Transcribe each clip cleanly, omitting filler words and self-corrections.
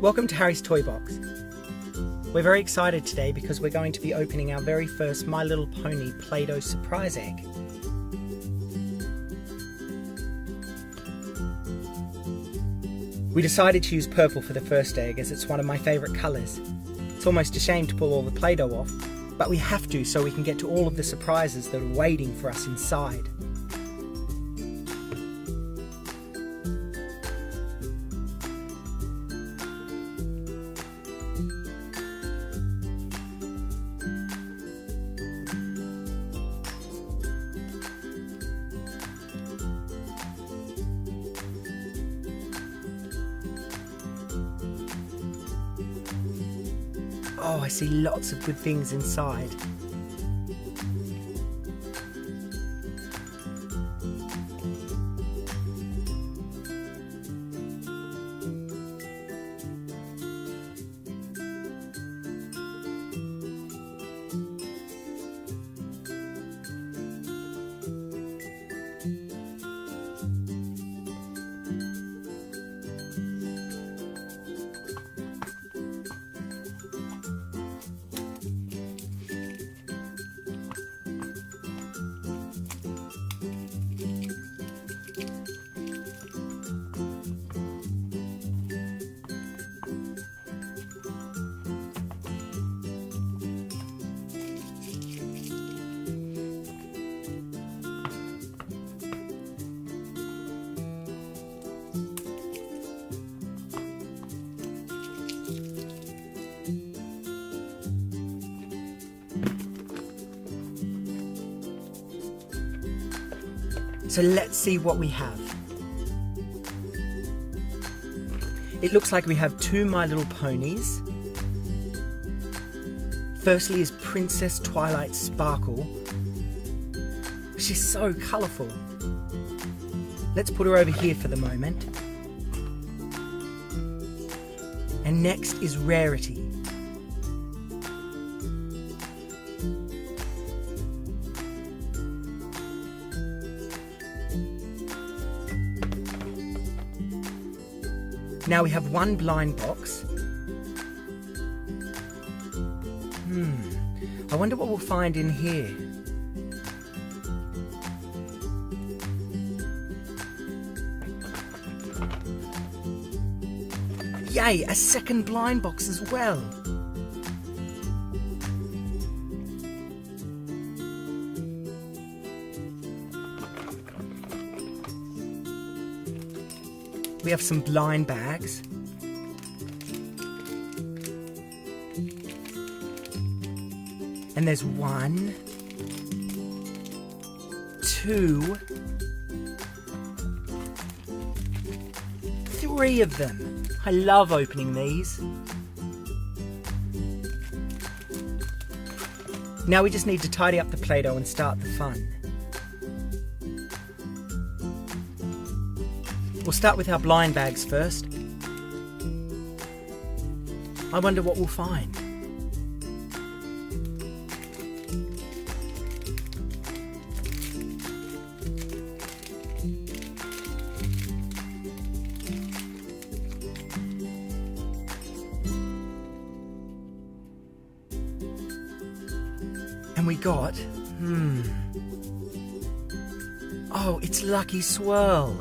Welcome to Harry's Toy Box. We're very excited today because we're going to be opening our very first My Little Pony Play-Doh surprise egg. We decided to use purple for the first egg as it's one of my favourite colours. It's almost a shame to pull all the Play-Doh off, but we have to so we can get to all of the surprises that are waiting for us inside. Oh, I see lots of good things inside. So let's see what we have. It looks like we have two My Little Ponies. Firstly is Princess Twilight Sparkle. She's so colourful. Let's put her over here for the moment. And next is Rarity. Now we have one blind box. I wonder what we'll find in here. Yay, a second blind box as well. We have some blind bags. And there's 1, 2, 3 of them. I love opening these. Now we just need to tidy up the Play-Doh and start the fun. We'll start with our blind bags first. I wonder what we'll find. And we got, oh, it's Lucky Swirl.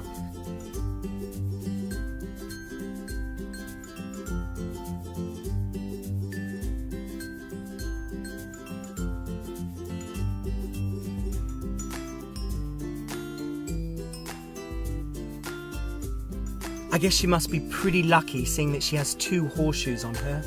I guess she must be pretty lucky seeing that she has 2 horseshoes on her.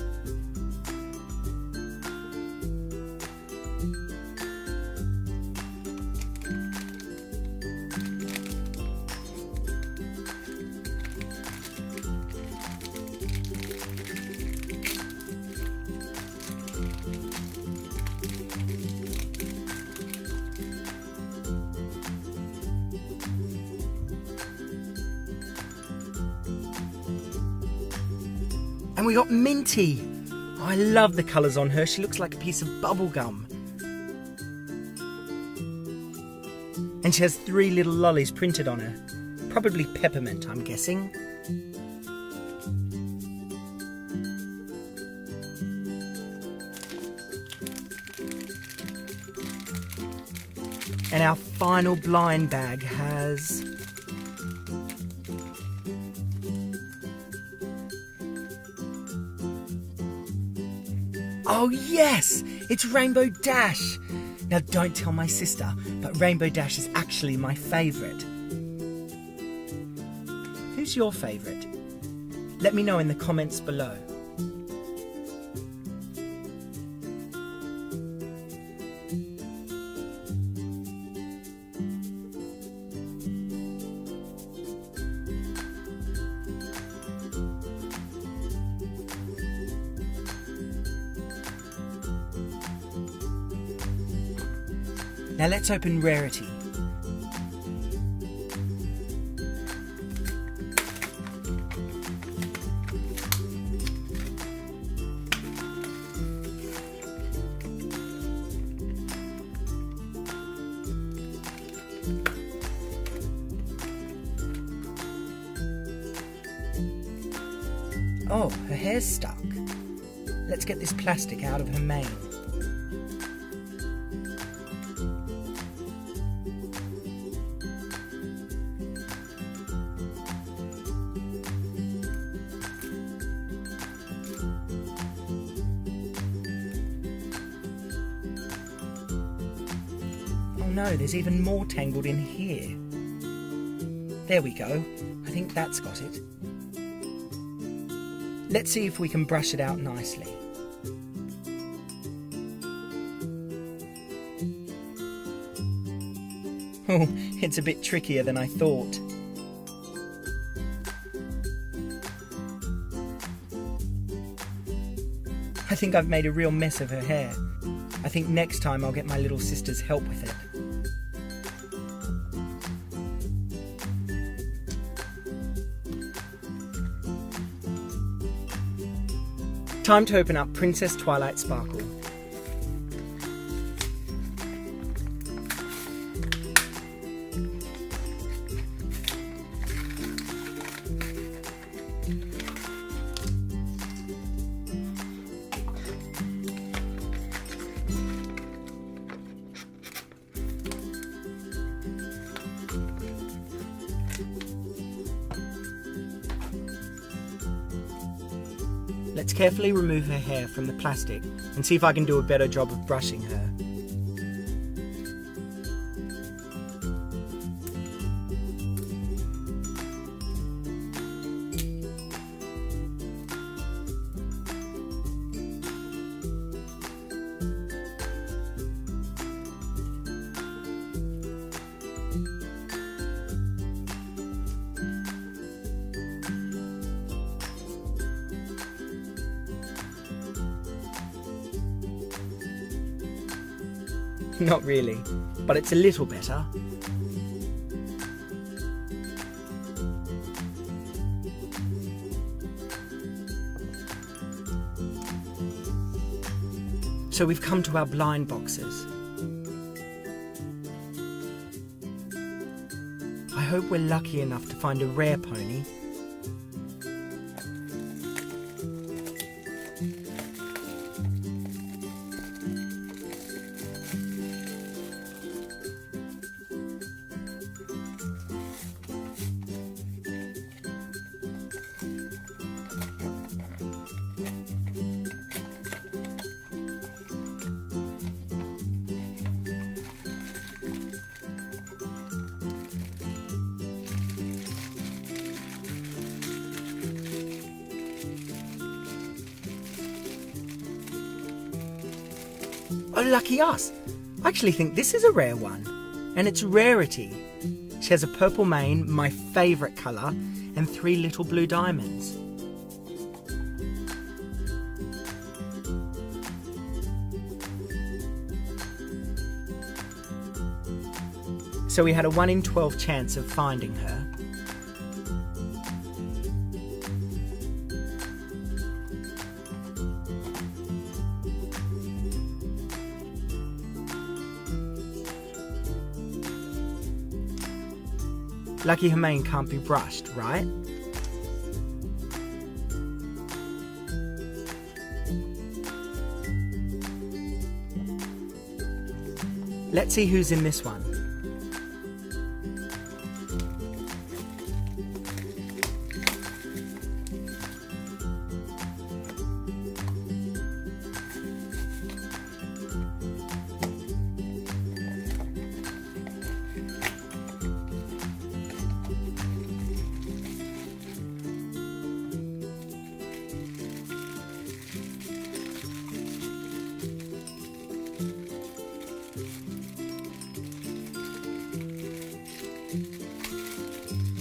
And we got Minty. Oh, I love the colours on her. She looks like a piece of bubble gum. And she has 3 little lollies printed on her. Probably peppermint, I'm guessing. And our final blind bag has... Oh yes! It's Rainbow Dash! Now don't tell my sister, but Rainbow Dash is actually my favourite. Who's your favourite? Let me know in the comments below. Now let's open Rarity. Oh, her hair's stuck. Let's get this plastic out of her mane. Oh no, there's even more tangled in here. There we go. I think that's got it. Let's see if we can brush it out nicely. Oh, it's a bit trickier than I thought. I think I've made a real mess of her hair. I think next time I'll get my little sister's help with it. Time to open up Princess Twilight Sparkle. Let's carefully remove her hair from the plastic and see if I can do a better job of brushing her. Not really, but it's a little better. So we've come to our blind boxes. I hope we're lucky enough to find a rare pony. Oh, lucky us! I actually think this is a rare one, and it's Rarity. She has a purple mane, my favourite colour, and 3 little blue diamonds. So we had a 1 in 12 chance of finding her. Lucky her mane can't be brushed, right? Let's see who's in this one.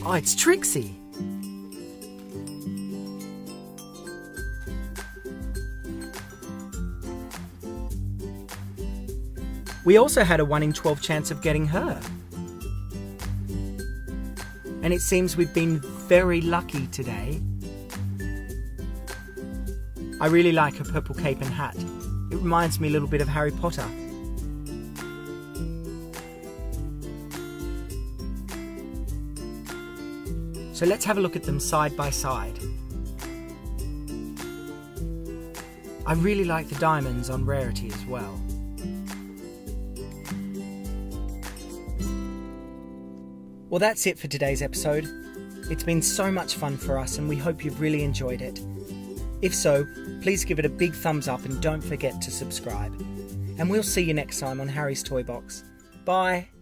Oh, it's Trixie. We also had a 1 in 12 chance of getting her. And it seems we've been very lucky today. I really like her purple cape and hat. It reminds me a little bit of Harry Potter. So let's have a look at them side by side. I really like the diamonds on Rarity as well. Well, that's it for today's episode. It's been so much fun for us and we hope you've really enjoyed it. If so, please give it a big thumbs up and don't forget to subscribe. And we'll see you next time on Harry's Toy Box. Bye!